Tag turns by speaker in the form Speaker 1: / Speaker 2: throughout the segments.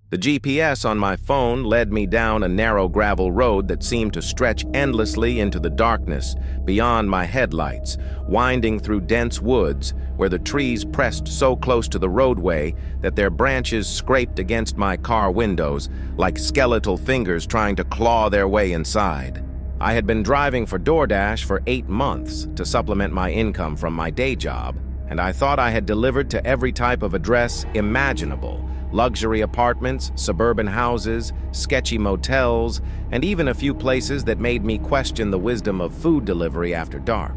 Speaker 1: The GPS on my phone led me down a narrow gravel road that seemed to stretch endlessly into the darkness beyond my headlights, winding through dense woods where the trees pressed so close to the roadway that their branches scraped against my car windows like skeletal fingers trying to claw their way inside. I had been driving for DoorDash for 8 months to supplement my income from my day job, and I thought I had delivered to every type of address imaginable. Luxury apartments, suburban houses, sketchy motels, and even a few places that made me question the wisdom of food delivery after dark.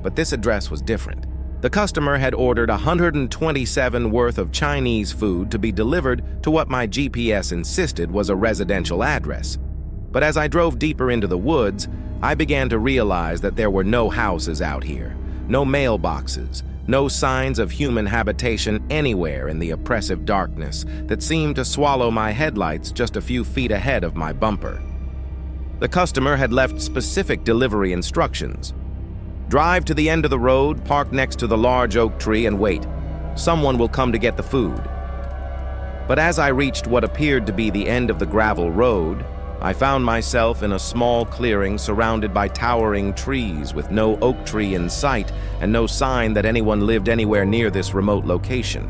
Speaker 1: But this address was different. The customer had ordered 127 worth of Chinese food to be delivered to what my GPS insisted was a residential address. But as I drove deeper into the woods, I began to realize that there were no houses out here, no mailboxes, no signs of human habitation anywhere in the oppressive darkness that seemed to swallow my headlights just a few feet ahead of my bumper. The customer had left specific delivery instructions. Drive to the end of the road, park next to the large oak tree, and wait. Someone will come to get the food. But as I reached what appeared to be the end of the gravel road, I found myself in a small clearing surrounded by towering trees with no oak tree in sight and no sign that anyone lived anywhere near this remote location.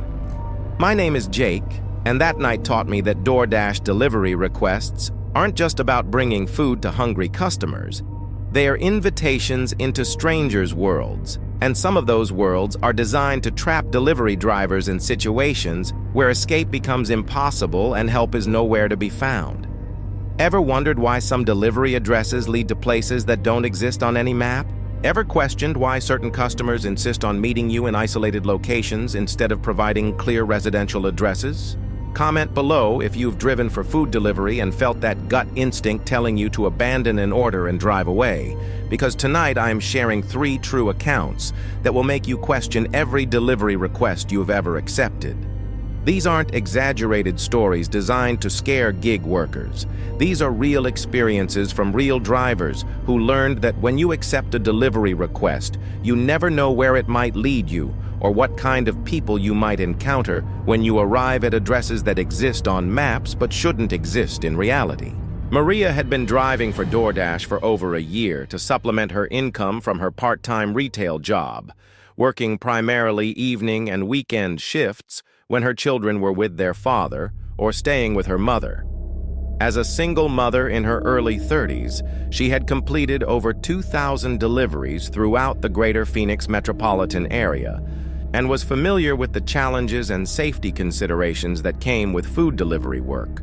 Speaker 1: My name is Jake, and that night taught me that DoorDash delivery requests aren't just about bringing food to hungry customers. They are invitations into strangers' worlds, and some of those worlds are designed to trap delivery drivers in situations where escape becomes impossible and help is nowhere to be found. Ever wondered why some delivery addresses lead to places that don't exist on any map? Ever questioned why certain customers insist on meeting you in isolated locations instead of providing clear residential addresses? Comment below if you've driven for food delivery and felt that gut instinct telling you to abandon an order and drive away, because tonight I'm sharing 3 true accounts that will make you question every delivery request you've ever accepted. These aren't exaggerated stories designed to scare gig workers. These are real experiences from real drivers who learned that when you accept a delivery request, you never know where it might lead you or what kind of people you might encounter when you arrive at addresses that exist on maps but shouldn't exist in reality. Maria had been driving for DoorDash for over a year to supplement her income from her part-time retail job, working primarily evening and weekend shifts when her children were with their father or staying with her mother. As a single mother in her early 30s, she had completed over 2,000 deliveries throughout the greater Phoenix metropolitan area and was familiar with the challenges and safety considerations that came with food delivery work.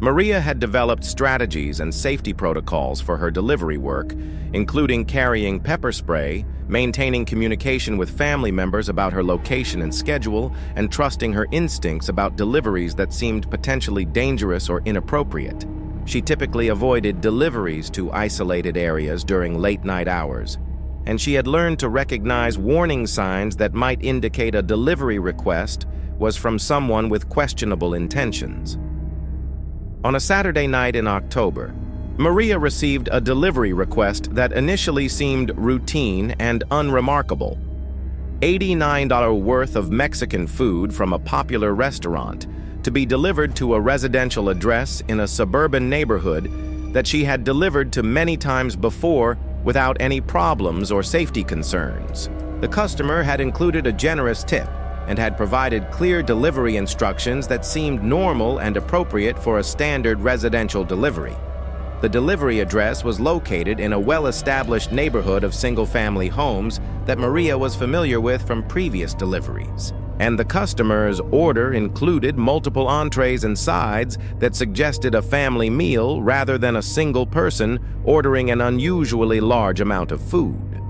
Speaker 1: Maria had developed strategies and safety protocols for her delivery work, including carrying pepper spray, maintaining communication with family members about her location and schedule, and trusting her instincts about deliveries that seemed potentially dangerous or inappropriate. She typically avoided deliveries to isolated areas during late-night hours, and she had learned to recognize warning signs that might indicate a delivery request was from someone with questionable intentions. On a Saturday night in October, Maria received a delivery request that initially seemed routine and unremarkable. $89 worth of Mexican food from a popular restaurant to be delivered to a residential address in a suburban neighborhood that she had delivered to many times before without any problems or safety concerns. The customer had included a generous tip and had provided clear delivery instructions that seemed normal and appropriate for a standard residential delivery. The delivery address was located in a well-established neighborhood of single-family homes that Maria was familiar with from previous deliveries, and the customer's order included multiple entrees and sides that suggested a family meal rather than a single person ordering an unusually large amount of food.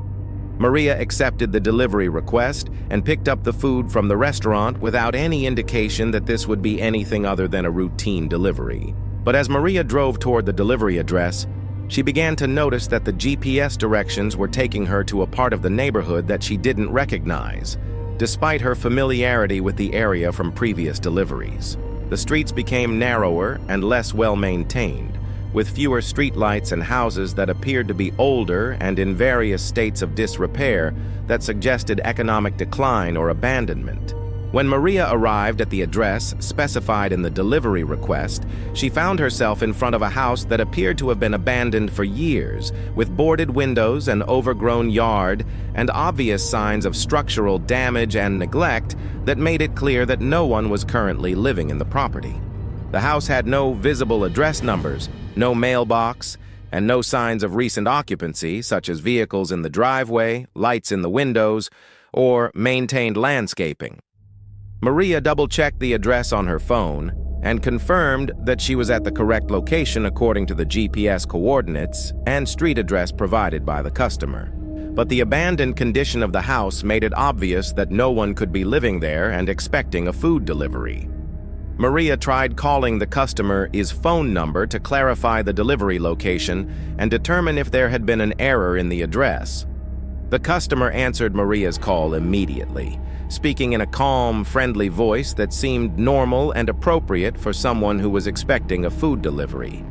Speaker 1: Maria accepted the delivery request and picked up the food from the restaurant without any indication that this would be anything other than a routine delivery. But as Maria drove toward the delivery address, she began to notice that the GPS directions were taking her to a part of the neighborhood that she didn't recognize, despite her familiarity with the area from previous deliveries. The streets became narrower and less well-maintained, with fewer streetlights and houses that appeared to be older and in various states of disrepair that suggested economic decline or abandonment. When Maria arrived at the address specified in the delivery request, she found herself in front of a house that appeared to have been abandoned for years, with boarded windows, an overgrown yard, and obvious signs of structural damage and neglect that made it clear that no one was currently living in the property. The house had no visible address numbers, no mailbox, and no signs of recent occupancy, such as vehicles in the driveway, lights in the windows, or maintained landscaping. Maria double-checked the address on her phone and confirmed that she was at the correct location according to the GPS coordinates and street address provided by the customer. But the abandoned condition of the house made it obvious that no one could be living there and expecting a food delivery. Maria tried calling the customer's phone number to clarify the delivery location and determine if there had been an error in the address. The customer answered Maria's call immediately, speaking in a calm, friendly voice that seemed normal and appropriate for someone who was expecting a food delivery.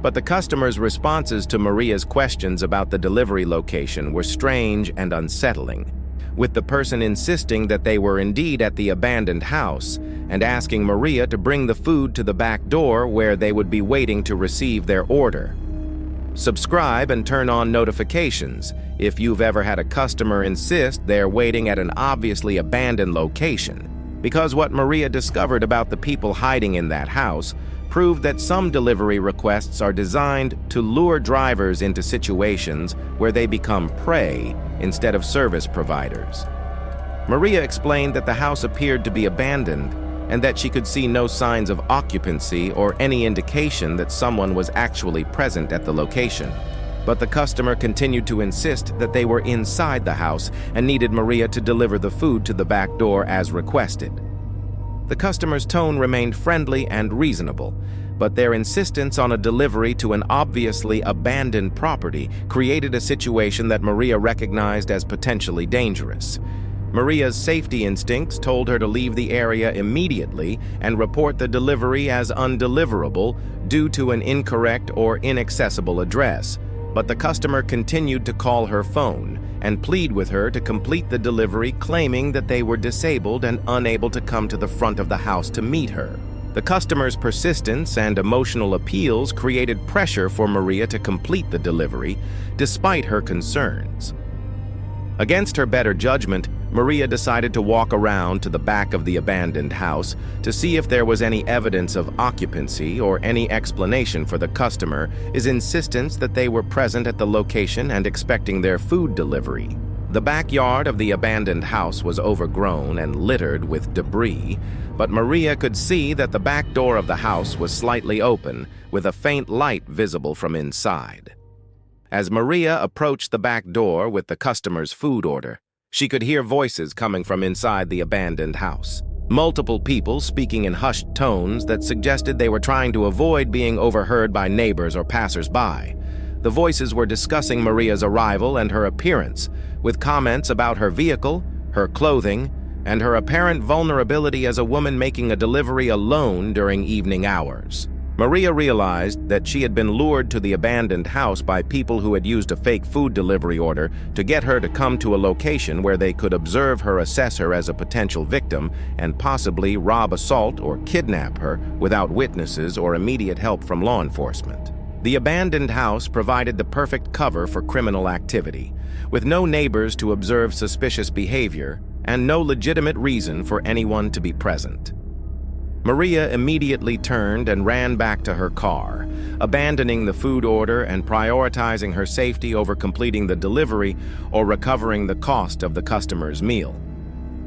Speaker 1: But the customer's responses to Maria's questions about the delivery location were strange and unsettling, with the person insisting that they were indeed at the abandoned house and asking Maria to bring the food to the back door where they would be waiting to receive their order. Subscribe and turn on notifications if you've ever had a customer insist they're waiting at an obviously abandoned location, because what Maria discovered about the people hiding in that house proved that some delivery requests are designed to lure drivers into situations where they become prey instead of service providers. Maria explained that the house appeared to be abandoned and that she could see no signs of occupancy or any indication that someone was actually present at the location. But the customer continued to insist that they were inside the house and needed Maria to deliver the food to the back door as requested. The customer's tone remained friendly and reasonable, but their insistence on a delivery to an obviously abandoned property created a situation that Maria recognized as potentially dangerous. Maria's safety instincts told her to leave the area immediately and report the delivery as undeliverable due to an incorrect or inaccessible address. But the customer continued to call her phone and plead with her to complete the delivery, claiming that they were disabled and unable to come to the front of the house to meet her. The customer's persistence and emotional appeals created pressure for Maria to complete the delivery, despite her concerns. Against her better judgment, Maria decided to walk around to the back of the abandoned house to see if there was any evidence of occupancy or any explanation for the customer's insistence that they were present at the location and expecting their food delivery. The backyard of the abandoned house was overgrown and littered with debris, but Maria could see that the back door of the house was slightly open, with a faint light visible from inside. As Maria approached the back door with the customer's food order, she could hear voices coming from inside the abandoned house. Multiple people speaking in hushed tones that suggested they were trying to avoid being overheard by neighbors or passers-by. The voices were discussing Maria's arrival and her appearance, with comments about her vehicle, her clothing, and her apparent vulnerability as a woman making a delivery alone during evening hours. Maria realized that she had been lured to the abandoned house by people who had used a fake food delivery order to get her to come to a location where they could observe her, assess her as a potential victim, and possibly rob, assault, or kidnap her without witnesses or immediate help from law enforcement. The abandoned house provided the perfect cover for criminal activity, with no neighbors to observe suspicious behavior and no legitimate reason for anyone to be present. Maria immediately turned and ran back to her car, abandoning the food order and prioritizing her safety over completing the delivery or recovering the cost of the customer's meal.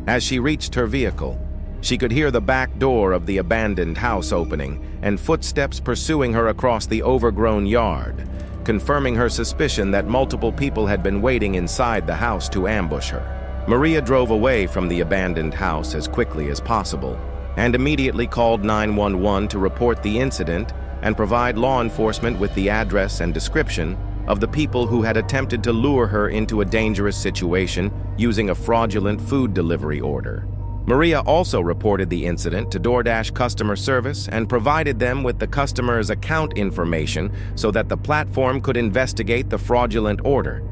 Speaker 1: As she reached her vehicle, she could hear the back door of the abandoned house opening and footsteps pursuing her across the overgrown yard, confirming her suspicion that multiple people had been waiting inside the house to ambush her. Maria drove away from the abandoned house as quickly as possible and immediately called 911 to report the incident and provide law enforcement with the address and description of the people who had attempted to lure her into a dangerous situation using a fraudulent food delivery order. Maria also reported the incident to DoorDash customer service and provided them with the customer's account information so that the platform could investigate the fraudulent order.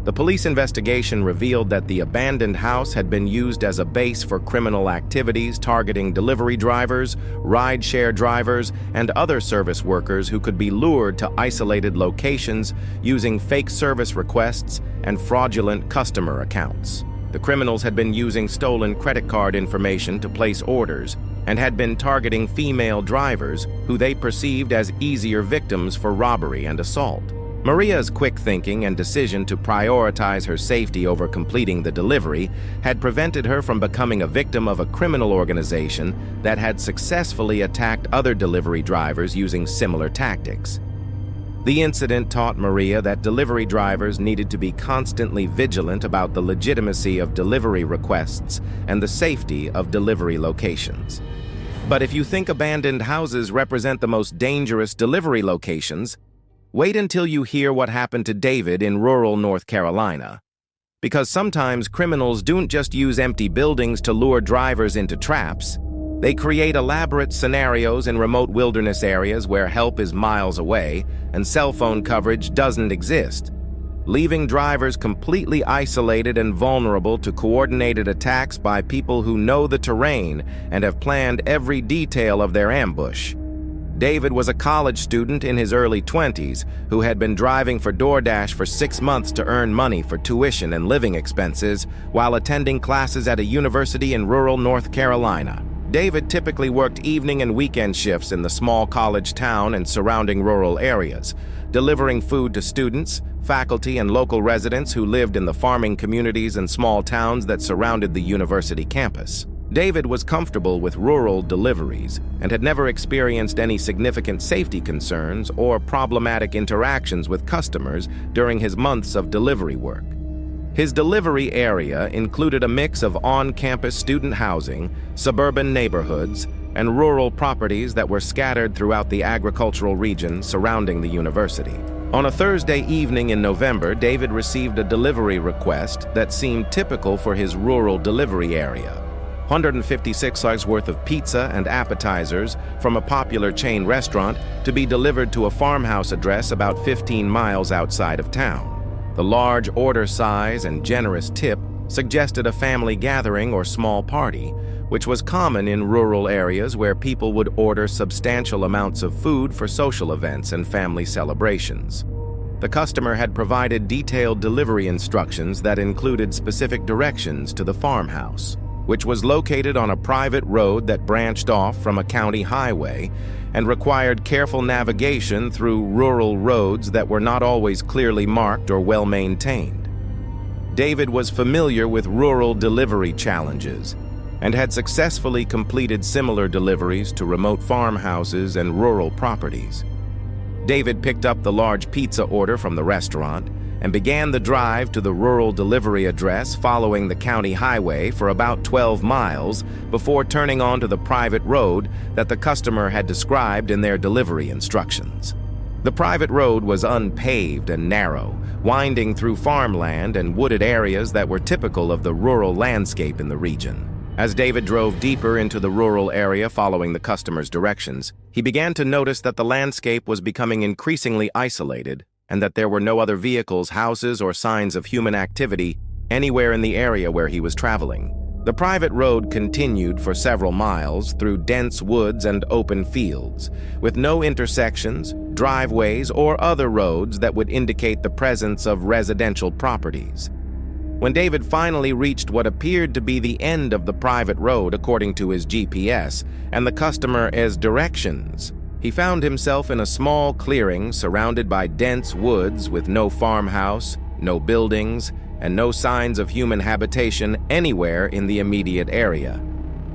Speaker 1: The police investigation revealed that the abandoned house had been used as a base for criminal activities targeting delivery drivers, ride-share drivers, and other service workers who could be lured to isolated locations using fake service requests and fraudulent customer accounts. The criminals had been using stolen credit card information to place orders and had been targeting female drivers who they perceived as easier victims for robbery and assault. Maria's quick thinking and decision to prioritize her safety over completing the delivery had prevented her from becoming a victim of a criminal organization that had successfully attacked other delivery drivers using similar tactics. The incident taught Maria that delivery drivers needed to be constantly vigilant about the legitimacy of delivery requests and the safety of delivery locations. But if you think abandoned houses represent the most dangerous delivery locations, wait until you hear what happened to David in rural North Carolina. Because sometimes criminals don't just use empty buildings to lure drivers into traps. They create elaborate scenarios in remote wilderness areas where help is miles away and cell phone coverage doesn't exist, leaving drivers completely isolated and vulnerable to coordinated attacks by people who know the terrain and have planned every detail of their ambush. David was a college student in his early 20s who had been driving for DoorDash for 6 months to earn money for tuition and living expenses while attending classes at a university in rural North Carolina. David typically worked evening and weekend shifts in the small college town and surrounding rural areas, delivering food to students, faculty, and local residents who lived in the farming communities and small towns that surrounded the university campus. David was comfortable with rural deliveries and had never experienced any significant safety concerns or problematic interactions with customers during his months of delivery work. His delivery area included a mix of on-campus student housing, suburban neighborhoods, and rural properties that were scattered throughout the agricultural region surrounding the university. On a Thursday evening in November, David received a delivery request that seemed typical for his rural delivery area. $156 worth of pizza and appetizers from a popular chain restaurant to be delivered to a farmhouse address about 15 miles outside of town. The large order size and generous tip suggested a family gathering or small party, which was common in rural areas where people would order substantial amounts of food for social events and family celebrations. The customer had provided detailed delivery instructions that included specific directions to the farmhouse, which was located on a private road that branched off from a county highway and required careful navigation through rural roads that were not always clearly marked or well-maintained. David was familiar with rural delivery challenges and had successfully completed similar deliveries to remote farmhouses and rural properties. David picked up the large pizza order from the restaurant and began the drive to the rural delivery address following the county highway for about 12 miles before turning onto the private road that the customer had described in their delivery instructions. The private road was unpaved and narrow, winding through farmland and wooded areas that were typical of the rural landscape in the region. As David drove deeper into the rural area following the customer's directions, he began to notice that the landscape was becoming increasingly isolated and that there were no other vehicles, houses, or signs of human activity anywhere in the area where he was traveling. The private road continued for several miles through dense woods and open fields, with no intersections, driveways, or other roads that would indicate the presence of residential properties. When David finally reached what appeared to be the end of the private road according to his GPS and the customer's directions, he found himself in a small clearing surrounded by dense woods with no farmhouse, no buildings, and no signs of human habitation anywhere in the immediate area.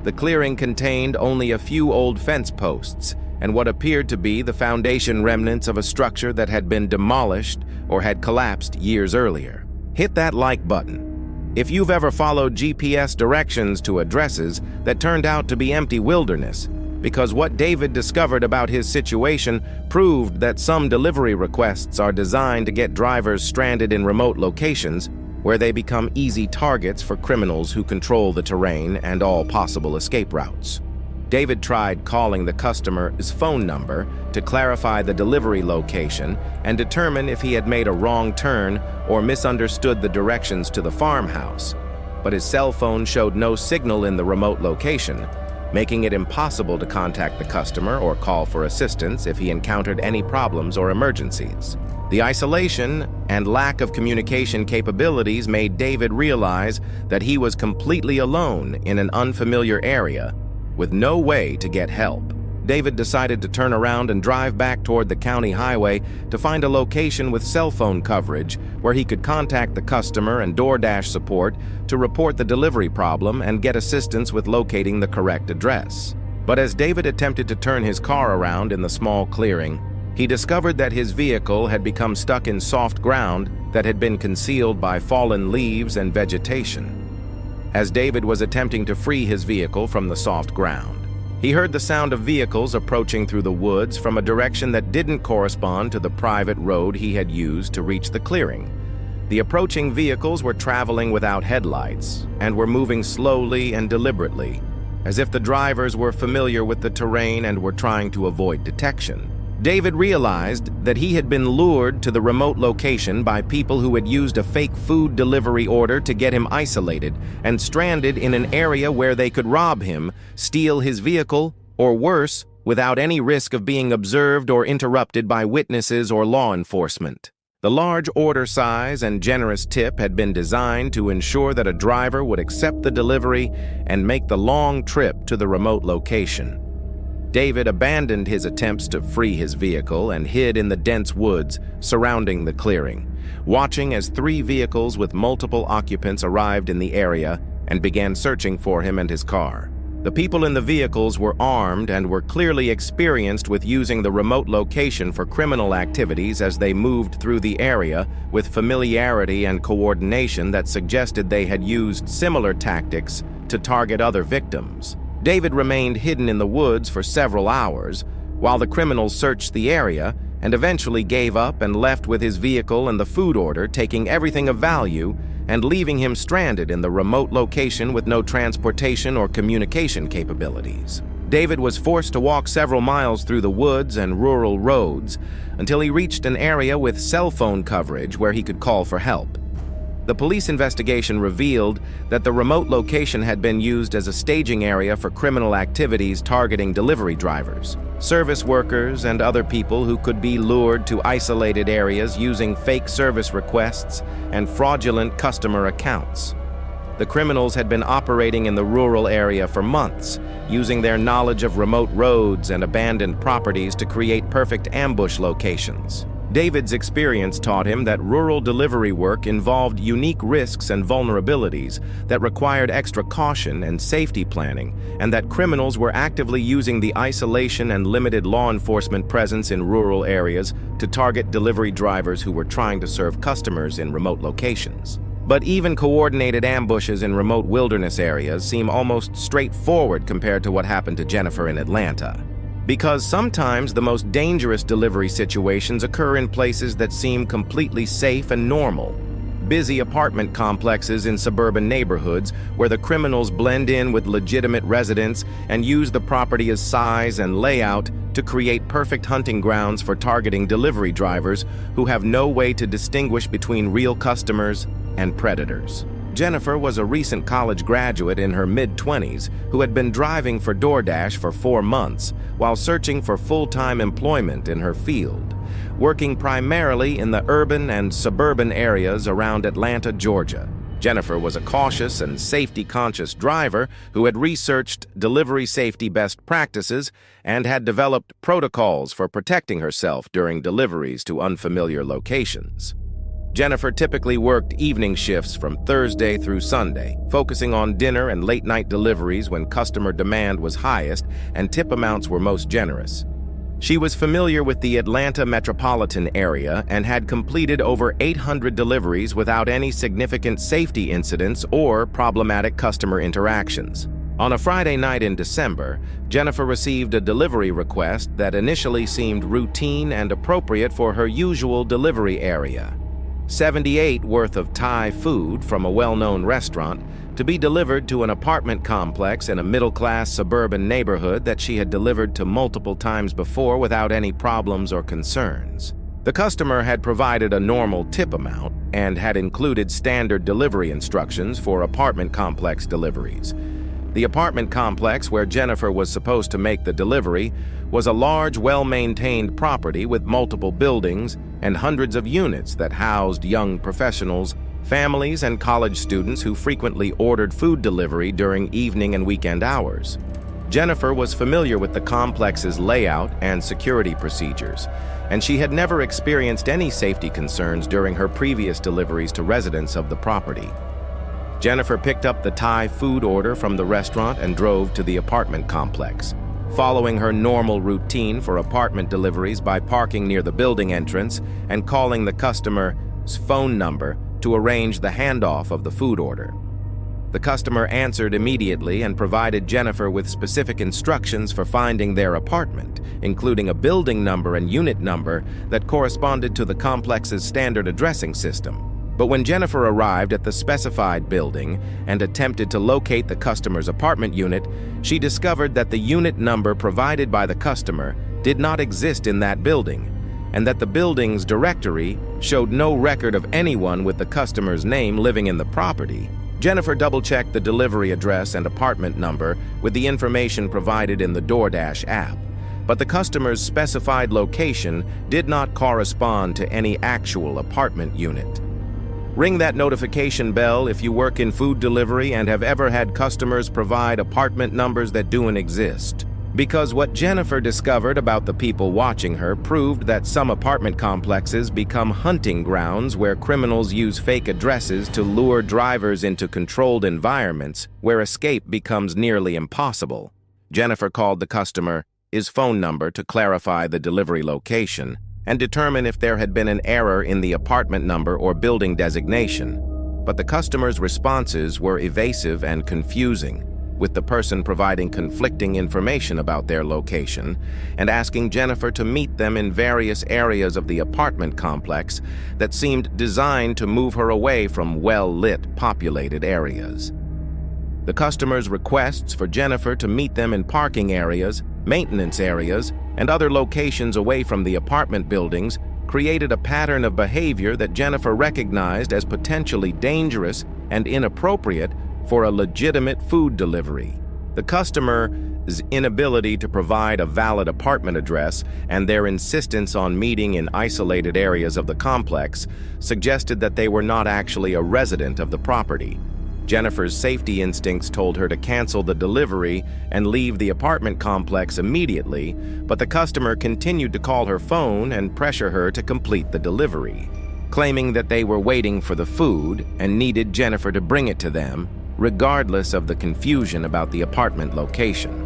Speaker 1: The clearing contained only a few old fence posts and what appeared to be the foundation remnants of a structure that had been demolished or had collapsed years earlier. Hit that like button if you've ever followed GPS directions to addresses that turned out to be empty wilderness, because what David discovered about his situation proved that some delivery requests are designed to get drivers stranded in remote locations where they become easy targets for criminals who control the terrain and all possible escape routes. David tried calling the customer's phone number to clarify the delivery location and determine if he had made a wrong turn or misunderstood the directions to the farmhouse, but his cell phone showed no signal in the remote location, making it impossible to contact the customer or call for assistance if he encountered any problems or emergencies. The isolation and lack of communication capabilities made David realize that he was completely alone in an unfamiliar area, with no way to get help. David decided to turn around and drive back toward the county highway to find a location with cell phone coverage where he could contact the customer and DoorDash support to report the delivery problem and get assistance with locating the correct address. But as David attempted to turn his car around in the small clearing, he discovered that his vehicle had become stuck in soft ground that had been concealed by fallen leaves and vegetation. As David was attempting to free his vehicle from the soft ground, he heard the sound of vehicles approaching through the woods from a direction that didn't correspond to the private road he had used to reach the clearing. The approaching vehicles were traveling without headlights and were moving slowly and deliberately, as if the drivers were familiar with the terrain and were trying to avoid detection. David realized that he had been lured to the remote location by people who had used a fake food delivery order to get him isolated and stranded in an area where they could rob him, steal his vehicle, or worse, without any risk of being observed or interrupted by witnesses or law enforcement. The large order size and generous tip had been designed to ensure that a driver would accept the delivery and make the long trip to the remote location. David abandoned his attempts to free his vehicle and hid in the dense woods surrounding the clearing, watching as 3 vehicles with multiple occupants arrived in the area and began searching for him and his car. The people in the vehicles were armed and were clearly experienced with using the remote location for criminal activities as they moved through the area with familiarity and coordination that suggested they had used similar tactics to target other victims. David remained hidden in the woods for several hours while the criminals searched the area and eventually gave up and left with his vehicle and the food order, taking everything of value and leaving him stranded in the remote location with no transportation or communication capabilities. David was forced to walk several miles through the woods and rural roads until he reached an area with cell phone coverage where he could call for help. The police investigation revealed that the remote location had been used as a staging area for criminal activities targeting delivery drivers, service workers, and other people who could be lured to isolated areas using fake service requests and fraudulent customer accounts. The criminals had been operating in the rural area for months, using their knowledge of remote roads and abandoned properties to create perfect ambush locations. David's experience taught him that rural delivery work involved unique risks and vulnerabilities that required extra caution and safety planning, and that criminals were actively using the isolation and limited law enforcement presence in rural areas to target delivery drivers who were trying to serve customers in remote locations. But even coordinated ambushes in remote wilderness areas seem almost straightforward compared to what happened to Jennifer in Atlanta. Because sometimes the most dangerous delivery situations occur in places that seem completely safe and normal. Busy apartment complexes in suburban neighborhoods where the criminals blend in with legitimate residents and use the property's size and layout to create perfect hunting grounds for targeting delivery drivers who have no way to distinguish between real customers and predators. Jennifer was a recent college graduate in her mid-20s who had been driving for DoorDash for 4 months while searching for full-time employment in her field, working primarily in the urban and suburban areas around Atlanta, Georgia. Jennifer was a cautious and safety-conscious driver who had researched delivery safety best practices and had developed protocols for protecting herself during deliveries to unfamiliar locations. Jennifer typically worked evening shifts from Thursday through Sunday, focusing on dinner and late-night deliveries when customer demand was highest and tip amounts were most generous. She was familiar with the Atlanta metropolitan area and had completed over 800 deliveries without any significant safety incidents or problematic customer interactions. On a Friday night in December, Jennifer received a delivery request that initially seemed routine and appropriate for her usual delivery area. $78 worth of Thai food from a well-known restaurant to be delivered to an apartment complex in a middle-class suburban neighborhood that she had delivered to multiple times before without any problems or concerns. The customer had provided a normal tip amount and had included standard delivery instructions for apartment complex deliveries. The apartment complex where Jennifer was supposed to make the delivery was a large, well-maintained property with multiple buildings and hundreds of units that housed young professionals, families, and college students who frequently ordered food delivery during evening and weekend hours. Jennifer was familiar with the complex's layout and security procedures, and she had never experienced any safety concerns during her previous deliveries to residents of the property. Jennifer picked up the Thai food order from the restaurant and drove to the apartment complex, following her normal routine for apartment deliveries by parking near the building entrance and calling the customer's phone number to arrange the handoff of the food order. The customer answered immediately and provided Jennifer with specific instructions for finding their apartment, including a building number and unit number that corresponded to the complex's standard addressing system. But when Jennifer arrived at the specified building and attempted to locate the customer's apartment unit, she discovered that the unit number provided by the customer did not exist in that building, and that the building's directory showed no record of anyone with the customer's name living in the property. Jennifer double-checked the delivery address and apartment number with the information provided in the DoorDash app, but the customer's specified location did not correspond to any actual apartment unit. Ring that notification bell if you work in food delivery and have ever had customers provide apartment numbers that don't exist. Because what Jennifer discovered about the people watching her proved that some apartment complexes become hunting grounds where criminals use fake addresses to lure drivers into controlled environments where escape becomes nearly impossible. Jennifer called the customer's phone number to clarify the delivery location and determine if there had been an error in the apartment number or building designation. But the customer's responses were evasive and confusing, with the person providing conflicting information about their location and asking Jennifer to meet them in various areas of the apartment complex that seemed designed to move her away from well-lit, populated areas. The customer's requests for Jennifer to meet them in parking areas, maintenance areas, and other locations away from the apartment buildings created a pattern of behavior that Jennifer recognized as potentially dangerous and inappropriate for a legitimate food delivery. The customer's inability to provide a valid apartment address and their insistence on meeting in isolated areas of the complex suggested that they were not actually a resident of the property. Jennifer's safety instincts told her to cancel the delivery and leave the apartment complex immediately, but the customer continued to call her phone and pressure her to complete the delivery, claiming that they were waiting for the food and needed Jennifer to bring it to them, regardless of the confusion about the apartment location.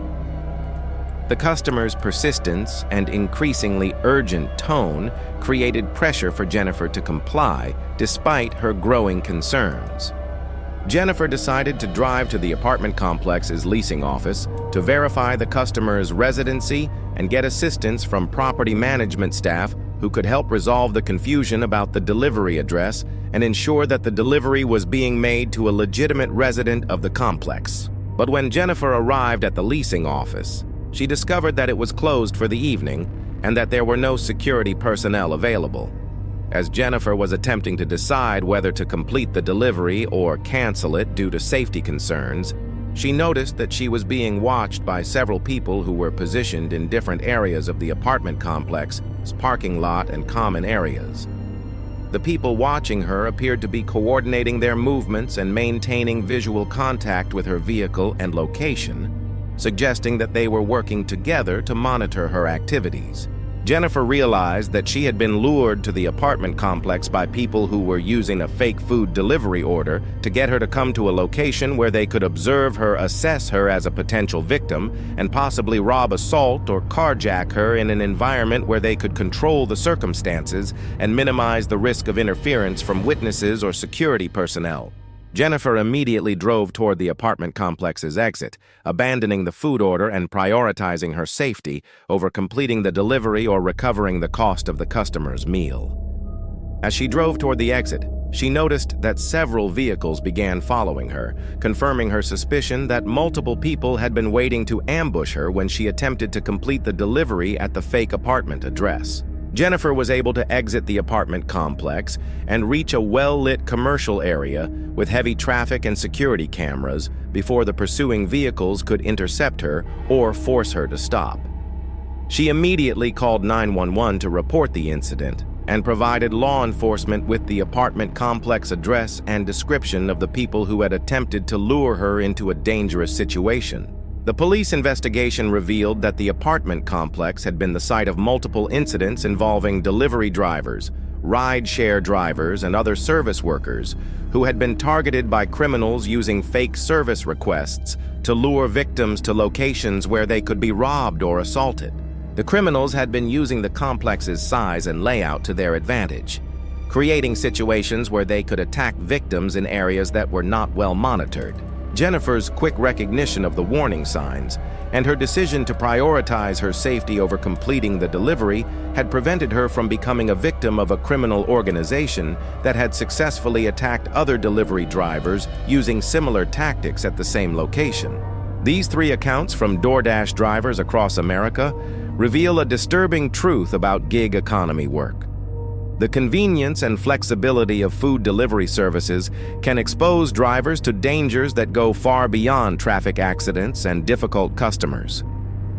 Speaker 1: The customer's persistence and increasingly urgent tone created pressure for Jennifer to comply, despite her growing concerns. Jennifer decided to drive to the apartment complex's leasing office to verify the customer's residency and get assistance from property management staff who could help resolve the confusion about the delivery address and ensure that the delivery was being made to a legitimate resident of the complex. But when Jennifer arrived at the leasing office, she discovered that it was closed for the evening and that there were no security personnel available. As Jennifer was attempting to decide whether to complete the delivery or cancel it due to safety concerns, she noticed that she was being watched by several people who were positioned in different areas of the apartment complex's parking lot and common areas. The people watching her appeared to be coordinating their movements and maintaining visual contact with her vehicle and location, suggesting that they were working together to monitor her activities. Jennifer realized that she had been lured to the apartment complex by people who were using a fake food delivery order to get her to come to a location where they could observe her, assess her as a potential victim, and possibly rob, assault, or carjack her in an environment where they could control the circumstances and minimize the risk of interference from witnesses or security personnel. Jennifer immediately drove toward the apartment complex's exit, abandoning the food order and prioritizing her safety over completing the delivery or recovering the cost of the customer's meal. As she drove toward the exit, She noticed that several vehicles began following her, confirming her suspicion that multiple people had been waiting to ambush her when she attempted to complete the delivery at the fake apartment address. Jennifer was able to exit the apartment complex and reach a well-lit commercial area with heavy traffic and security cameras before the pursuing vehicles could intercept her or force her to stop. She immediately called 911 to report the incident and provided law enforcement with the apartment complex address and description of the people who had attempted to lure her into a dangerous situation. The police investigation revealed that the apartment complex had been the site of multiple incidents involving delivery drivers, ride-share drivers, and other service workers who had been targeted by criminals using fake service requests to lure victims to locations where they could be robbed or assaulted. The criminals had been using the complex's size and layout to their advantage, creating situations where they could attack victims in areas that were not well monitored. Jennifer's quick recognition of the warning signs and her decision to prioritize her safety over completing the delivery had prevented her from becoming a victim of a criminal organization that had successfully attacked other delivery drivers using similar tactics at the same location. These 3 accounts from DoorDash drivers across America reveal a disturbing truth about gig economy work. The convenience and flexibility of food delivery services can expose drivers to dangers that go far beyond traffic accidents and difficult customers.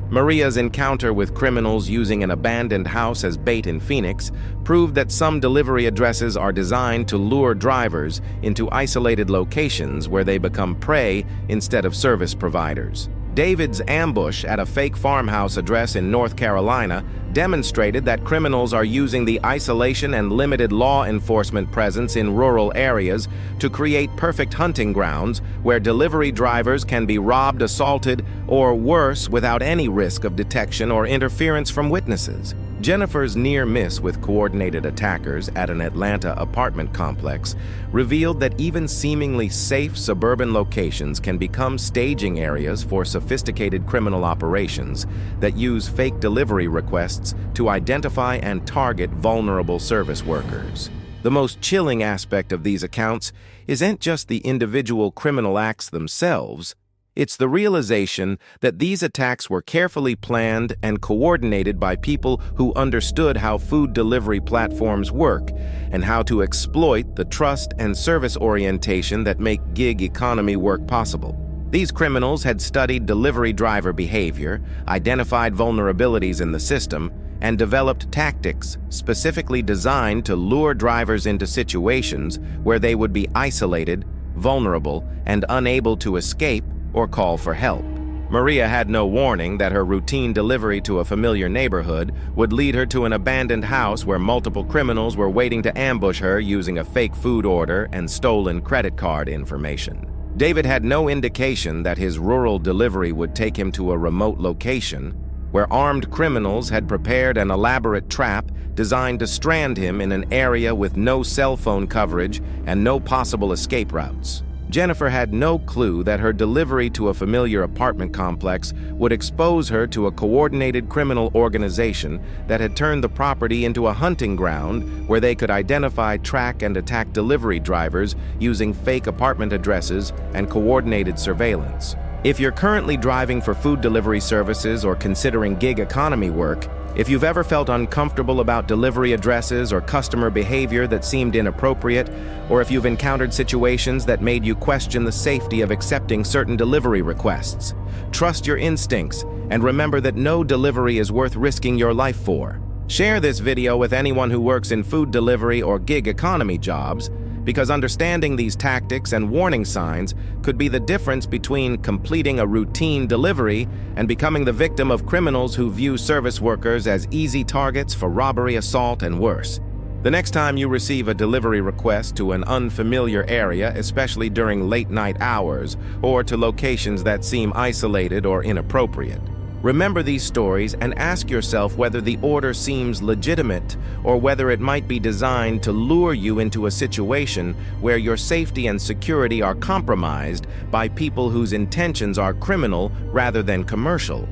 Speaker 1: Maria's encounter with criminals using an abandoned house as bait in Phoenix proved that some delivery addresses are designed to lure drivers into isolated locations where they become prey instead of service providers. David's ambush at a fake farmhouse address in North Carolina demonstrated that criminals are using the isolation and limited law enforcement presence in rural areas to create perfect hunting grounds where delivery drivers can be robbed, assaulted, or worse without any risk of detection or interference from witnesses. Jennifer's near miss with coordinated attackers at an Atlanta apartment complex revealed that even seemingly safe suburban locations can become staging areas for sophisticated criminal operations that use fake delivery requests to identify and target vulnerable service workers. The most chilling aspect of these accounts isn't just the individual criminal acts themselves. It's the realization that these attacks were carefully planned and coordinated by people who understood how food delivery platforms work and how to exploit the trust and service orientation that make gig economy work possible. These criminals had studied delivery driver behavior, identified vulnerabilities in the system, and developed tactics specifically designed to lure drivers into situations where they would be isolated, vulnerable, and unable to escape or call for help. Maria had no warning that her routine delivery to a familiar neighborhood would lead her to an abandoned house where multiple criminals were waiting to ambush her using a fake food order and stolen credit card information. David had no indication that his rural delivery would take him to a remote location where armed criminals had prepared an elaborate trap designed to strand him in an area with no cell phone coverage and no possible escape routes. Jennifer had no clue that her delivery to a familiar apartment complex would expose her to a coordinated criminal organization that had turned the property into a hunting ground where they could identify, track, and attack delivery drivers using fake apartment addresses and coordinated surveillance. If you're currently driving for food delivery services or considering gig economy work, if you've ever felt uncomfortable about delivery addresses or customer behavior that seemed inappropriate, or if you've encountered situations that made you question the safety of accepting certain delivery requests, trust your instincts and remember that no delivery is worth risking your life for. Share this video with anyone who works in food delivery or gig economy jobs, because understanding these tactics and warning signs could be the difference between completing a routine delivery and becoming the victim of criminals who view service workers as easy targets for robbery, assault, and worse. The next time you receive a delivery request to an unfamiliar area, especially during late-night hours or to locations that seem isolated or inappropriate, remember these stories and ask yourself whether the order seems legitimate or whether it might be designed to lure you into a situation where your safety and security are compromised by people whose intentions are criminal rather than commercial.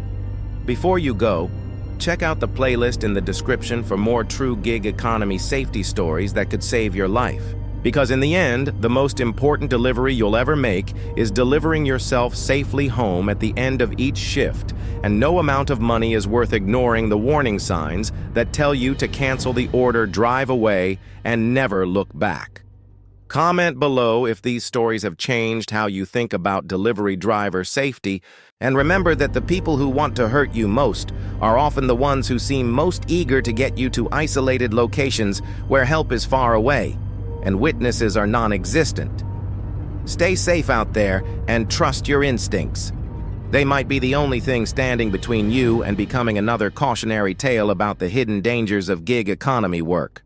Speaker 1: Before you go, check out the playlist in the description for more true gig economy safety stories that could save your life. Because in the end, the most important delivery you'll ever make is delivering yourself safely home at the end of each shift, and no amount of money is worth ignoring the warning signs that tell you to cancel the order, drive away, and never look back. Comment below if these stories have changed how you think about delivery driver safety, and remember that the people who want to hurt you most are often the ones who seem most eager to get you to isolated locations where help is far away and witnesses are non-existent. Stay safe out there and trust your instincts. They might be the only thing standing between you and becoming another cautionary tale about the hidden dangers of gig economy work.